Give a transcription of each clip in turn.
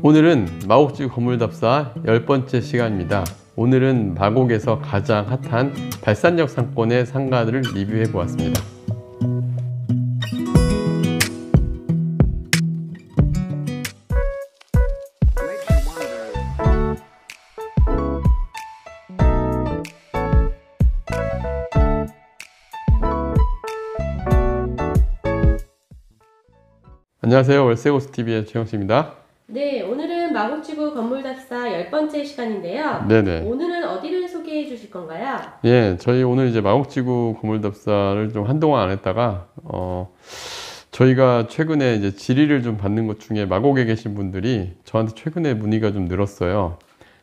오늘은 마곡지구 건물답사 10번째 시간입니다. 오늘은 마곡에서 가장 핫한 발산역 상권의 상가들을 리뷰해 보았습니다. 안녕하세요. 월세고수TV의 최영식입니다. 네, 오늘은 마곡지구 건물답사 10번째 시간인데요. 네네. 오늘은 어디를 소개해 주실 건가요? 예, 저희 오늘 이제 마곡지구 건물답사를 좀 한동안 안 했다가, 저희가 최근에 이제 질의를 좀 받는 것 중에 마곡에 계신 분들이 저한테 최근에 문의가 좀 늘었어요.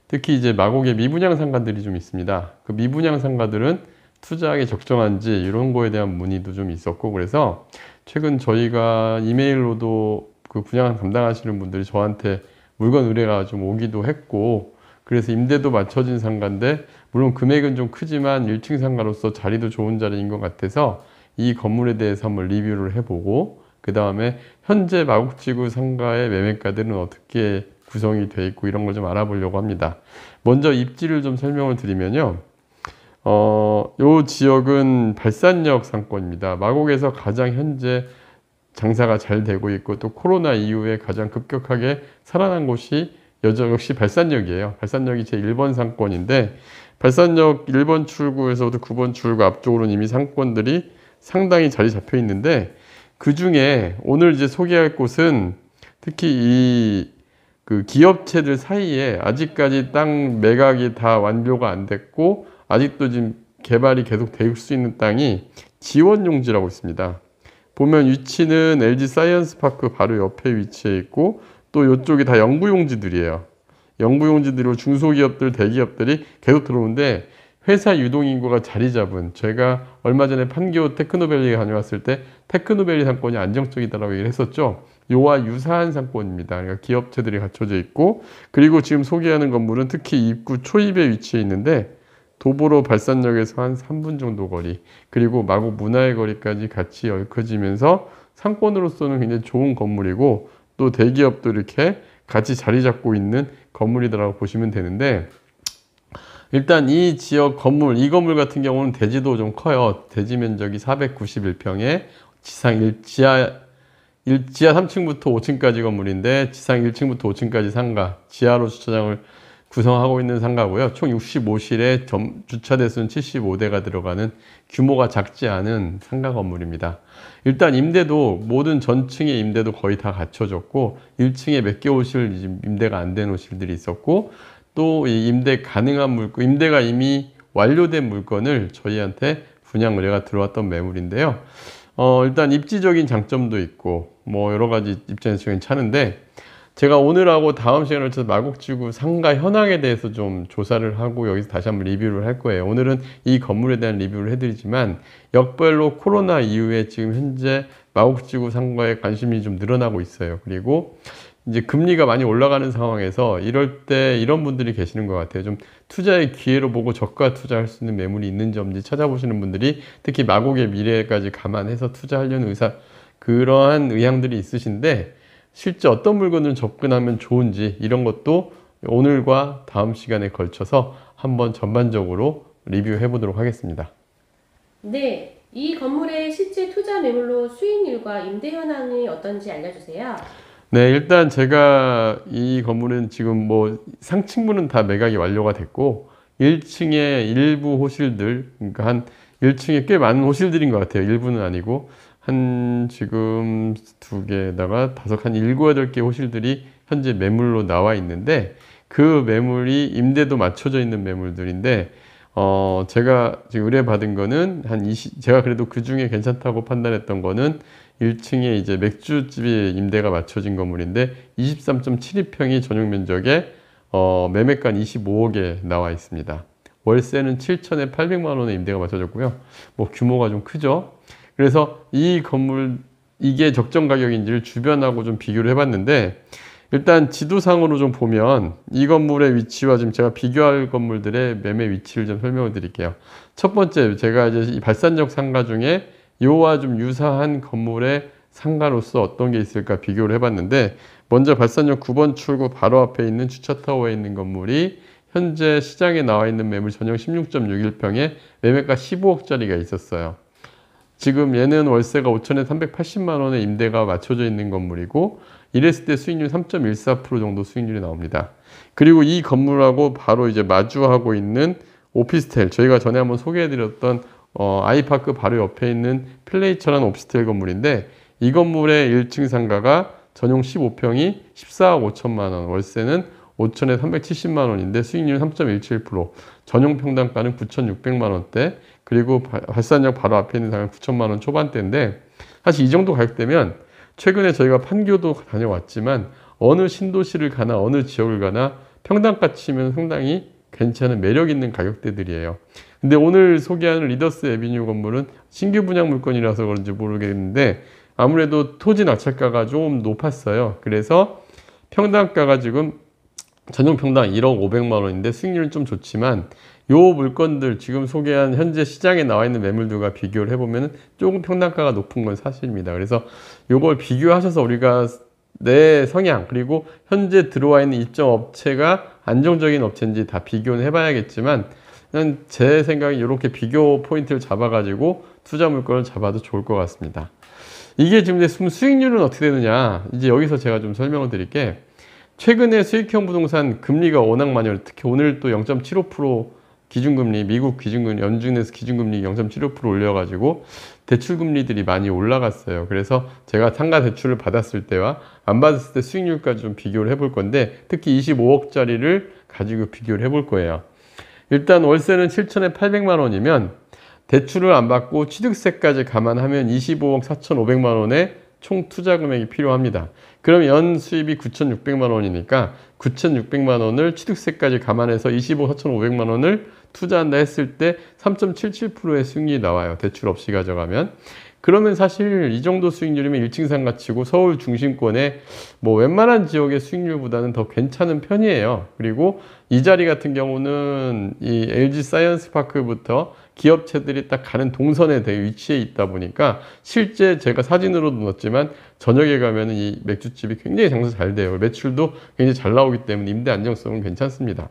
특히 이제 마곡에 미분양 상가들이 좀 있습니다. 그 미분양 상가들은 투자하기 적정한지 이런 거에 대한 문의도 좀 있었고, 그래서 최근 저희가 이메일로도 그 분양 담당하시는 분들이 저한테 물건 의뢰가 좀 오기도 했고, 그래서 임대도 맞춰진 상가인데 물론 금액은 좀 크지만 1층 상가로서 자리도 좋은 자리인 것 같아서 이 건물에 대해서 한번 리뷰를 해보고, 그 다음에 현재 마곡지구 상가의 매매가들은 어떻게 구성이 돼 있고 이런 걸 좀 알아보려고 합니다. 먼저 입지를 좀 설명을 드리면요, 요 지역은 발산역 상권입니다. 마곡에서 가장 현재 장사가 잘 되고 있고, 또 코로나 이후에 가장 급격하게 살아난 곳이 역시 발산역이에요. 발산역이 제 1번 상권인데, 발산역 1번 출구에서부터 9번 출구 앞쪽으로는 이미 상권들이 상당히 자리 잡혀 있는데, 그 중에 오늘 이제 소개할 곳은 특히 그 기업체들 사이에 아직까지 땅 매각이 다 완료가 안 됐고 아직도 지금 개발이 계속 될 수 있는 땅이 지원용지라고 있습니다. 보면 위치는 LG 사이언스파크 바로 옆에 위치해 있고, 또 이쪽이 다 영구용지들이에요. 영구용지들로 중소기업들, 대기업들이 계속 들어오는데, 회사 유동인구가 자리 잡은, 제가 얼마 전에 판교 테크노밸리에 다녀왔을 때 테크노밸리 상권이 안정적이다라고 얘기를 했었죠. 요와 유사한 상권입니다. 그러니까 기업체들이 갖춰져 있고, 그리고 지금 소개하는 건물은 특히 입구 초입에 위치해 있는데 도보로 발산역에서 한 3분 정도 거리, 그리고 마곡 문화의 거리까지 같이 얽혀지면서 상권으로서는 굉장히 좋은 건물이고, 또 대기업도 이렇게 같이 자리 잡고 있는 건물이라고 보시면 되는데, 일단 이 지역 건물, 이 건물 같은 경우는 대지도 좀 커요. 대지 면적이 491평에 지하 3층부터 5층까지 건물인데, 지상 1층부터 5층까지 상가, 지하로 주차장을 구성하고 있는 상가고요. 총 65실에 주차 대수는 75대가 들어가는 규모가 작지 않은 상가 건물입니다. 일단 임대도 모든 전층의 임대도 거의 다 갖춰졌고, 1층에 몇 개 호실 임대가 안 된 호실들이 있었고, 또 이 임대 가능한 물건, 임대가 이미 완료된 물건을 저희한테 분양 의뢰가 들어왔던 매물인데요. 일단 입지적인 장점도 있고 뭐 여러 가지 입장에서 괜찮은데, 제가 오늘하고 다음 시간을 통해서 마곡지구 상가 현황에 대해서 좀 조사를 하고 여기서 다시 한번 리뷰를 할 거예요. 오늘은 이 건물에 대한 리뷰를 해드리지만, 역별로 코로나 이후에 지금 현재 마곡지구 상가에 관심이 좀 늘어나고 있어요. 그리고 이제 금리가 많이 올라가는 상황에서 이럴 때 이런 분들이 계시는 것 같아요. 좀 투자의 기회로 보고 저가 투자할 수 있는 매물이 있는지 없는지 찾아보시는 분들이, 특히 마곡의 미래까지 감안해서 투자하려는 그러한 의향들이 있으신데, 실제 어떤 물건을 접근하면 좋은지 이런 것도 오늘과 다음 시간에 걸쳐서 한번 전반적으로 리뷰해 보도록 하겠습니다. 네, 이 건물의 실제 투자 매물로 수익률과 임대 현황이 어떤지 알려주세요. 네, 일단 제가 이 건물은 지금 뭐 상층부는 다 매각이 완료가 됐고, 1층에 일부 호실들, 그러니까 한 1층에 꽤 많은 호실들인 것 같아요. 일부는 아니고 한 지금 2개에다가 한 7, 8개 호실들이 현재 매물로 나와 있는데, 그 매물이 임대도 맞춰져 있는 매물들인데, 제가 지금 의뢰받은 거는 제가 그래도 그 중에 괜찮다고 판단했던 거는 1층에 이제 맥주집이 임대가 맞춰진 건물인데 23.72평이 전용 면적에 매매가 25억에 나와 있습니다. 월세는 7,800만 원에 임대가 맞춰졌고요. 뭐 규모가 좀 크죠. 그래서 이 건물 이게 적정 가격인지를 주변하고 좀 비교를 해봤는데, 일단 지도상으로 좀 보면 이 건물의 위치와 지금 제가 비교할 건물들의 매매 위치를 좀 설명을 드릴게요. 첫 번째, 제가 이제 이 발산역 상가 중에 요와 좀 유사한 건물의 상가로서 어떤 게 있을까 비교를 해봤는데, 먼저 발산역 9번 출구 바로 앞에 있는 주차타워에 있는 건물이 현재 시장에 나와 있는 매물 전용 16.61평에 매매가 15억짜리가 있었어요. 지금 얘는 월세가 5천에 380만 원에 임대가 맞춰져 있는 건물이고 이랬을 때 수익률 3.14% 정도 수익률이 나옵니다. 그리고 이 건물하고 바로 이제 마주하고 있는 오피스텔, 저희가 전에 한번 소개해드렸던 아이파크 바로 옆에 있는 플레이처라는 오피스텔 건물인데 이 건물의 1층 상가가 전용 15평이 14억 5천만 원, 월세는 5천에 370만 원인데 수익률 3.17%, 전용 평당가는 9,600만 원대, 그리고 발산역 바로 앞에 있는 상가는 9천만 원 초반대인데 사실 이 정도 가격대면 최근에 저희가 판교도 다녀왔지만 어느 신도시를 가나 어느 지역을 가나 평당가 치면 상당히 괜찮은 매력 있는 가격대들이에요. 근데 오늘 소개하는 리더스 에비뉴 건물은 신규 분양 물건이라서 그런지 모르겠는데 아무래도 토지 낙찰가가 좀 높았어요. 그래서 평당가가 지금 전용 평당 1억 500만 원인데 수익률은 좀 좋지만 요 물건들 지금 소개한 현재 시장에 나와 있는 매물들과 비교를 해보면 조금 평당가가 높은 건 사실입니다. 그래서 요걸 비교하셔서 우리가 내 성향 그리고 현재 들어와 있는 입점 업체가 안정적인 업체인지 다 비교는 해봐야겠지만 그냥 제 생각에 이렇게 비교 포인트를 잡아가지고 투자 물건을 잡아도 좋을 것 같습니다. 이게 지금 수익률은 어떻게 되느냐, 이제 여기서 제가 좀 설명을 드릴게. 최근에 수익형 부동산 금리가 워낙 많이 올랐어요. 특히 오늘 또 0.75% 기준금리, 미국 기준금리, 연준에서 기준금리 0.75% 올려가지고 대출금리들이 많이 올라갔어요. 그래서 제가 상가 대출을 받았을 때와 안 받았을 때 수익률까지 좀 비교를 해볼 건데 특히 25억짜리를 가지고 비교를 해볼 거예요. 일단 월세는 7천에 800만 원이면 대출을 안 받고 취득세까지 감안하면 25억 4,500만 원의 총 투자 금액이 필요합니다. 그럼 연 수입이 9,600만 원이니까 9,600만 원을 취득세까지 감안해서 25억 4,500만 원을 투자한다 했을 때 3.77%의 수익률이 나와요. 대출 없이 가져가면. 그러면 사실 이 정도 수익률이면 1층 상가치고 서울 중심권의 뭐 웬만한 지역의 수익률보다는 더 괜찮은 편이에요. 그리고 이 자리 같은 경우는 이 LG 사이언스 파크부터 기업체들이 딱 가는 동선에 되게 위치해 있다 보니까 실제 제가 사진으로도 넣었지만 저녁에 가면 이 맥주집이 굉장히 장사 잘 돼요. 매출도 굉장히 잘 나오기 때문에 임대 안정성은 괜찮습니다.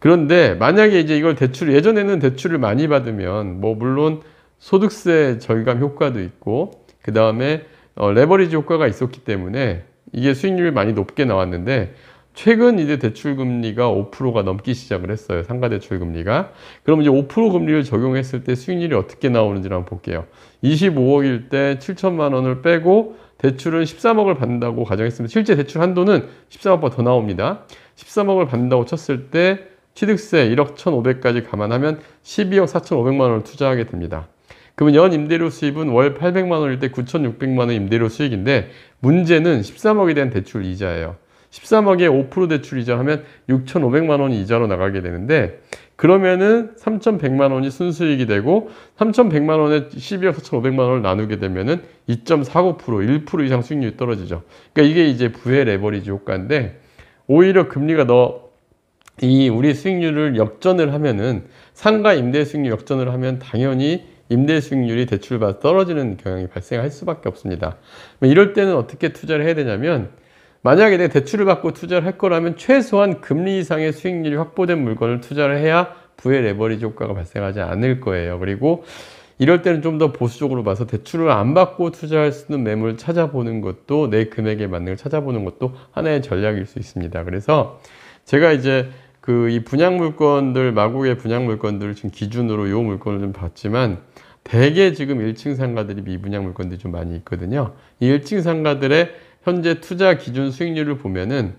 그런데 만약에 이제 이걸 예전에는 대출을 많이 받으면 뭐 물론 소득세 절감 효과도 있고 그 다음에 레버리지 효과가 있었기 때문에 이게 수익률이 많이 높게 나왔는데 최근 이제 대출 금리가 5%가 넘기 시작을 했어요. 상가 대출 금리가. 그럼 이제 5% 금리를 적용했을 때 수익률이 어떻게 나오는지 한번 볼게요. 25억일 때 7천만 원을 빼고 대출은 13억을 받는다고 가정했습니다. 실제 대출 한도는 13억보다 더 나옵니다. 13억을 받는다고 쳤을 때 취득세 1억 1,500까지 감안하면 12억 4,500만 원을 투자하게 됩니다. 그러면 연 임대료 수입은 월 800만 원일 때 9,600만 원 임대료 수익인데 문제는 13억에 대한 대출 이자예요. 13억에 5% 대출 이자 하면 6,500만 원이 이자로 나가게 되는데 그러면은 3,100만 원이 순수익이 되고 3,100만 원에 12억 4,500만 원을 나누게 되면은 2.49%, 1% 이상 수익률이 떨어지죠. 그러니까 이게 이제 부의 레버리지 효과인데 오히려 금리가 우리 수익률을 역전을 하면은 상가 임대 수익률 역전을 하면 당연히 임대 수익률이 대출받아 떨어지는 경향이 발생할 수밖에 없습니다. 이럴 때는 어떻게 투자를 해야 되냐면 만약에 내가 대출을 받고 투자를 할 거라면 최소한 금리 이상의 수익률이 확보된 물건을 투자를 해야 부의 레버리지 효과가 발생하지 않을 거예요. 그리고 이럴 때는 좀 더 보수적으로 봐서 대출을 안 받고 투자할 수 있는 매물을 찾아보는 것도 내 금액에 맞는 걸 찾아보는 것도 하나의 전략일 수 있습니다. 그래서 제가 이제 이 분양 물건들, 마곡의 분양 물건들을 지금 기준으로 이 물건을 좀 봤지만 대개 지금 1층 상가들이 미분양 물건들이 좀 많이 있거든요. 이 1층 상가들의 현재 투자 기준 수익률을 보면은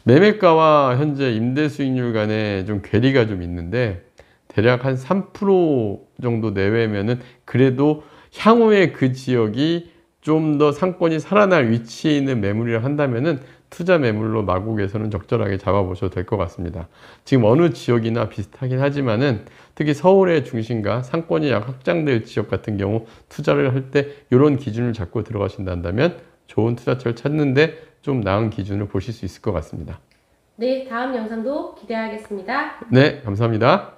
매매가와 현재 임대 수익률 간에 좀 괴리가 좀 있는데 대략 한 3% 정도 내외면은 그래도 향후에 그 지역이 좀 더 상권이 살아날 위치에 있는 매물이라 한다면은 투자 매물로 마곡에서는 적절하게 잡아보셔도 될 것 같습니다. 지금 어느 지역이나 비슷하긴 하지만은 특히 서울의 중심가 상권이 약 확장될 지역 같은 경우 투자를 할 때 이런 기준을 잡고 들어가신다면 좋은 투자처를 찾는데 좀 나은 기준을 보실 수 있을 것 같습니다. 네, 다음 영상도 기대하겠습니다. 네, 감사합니다.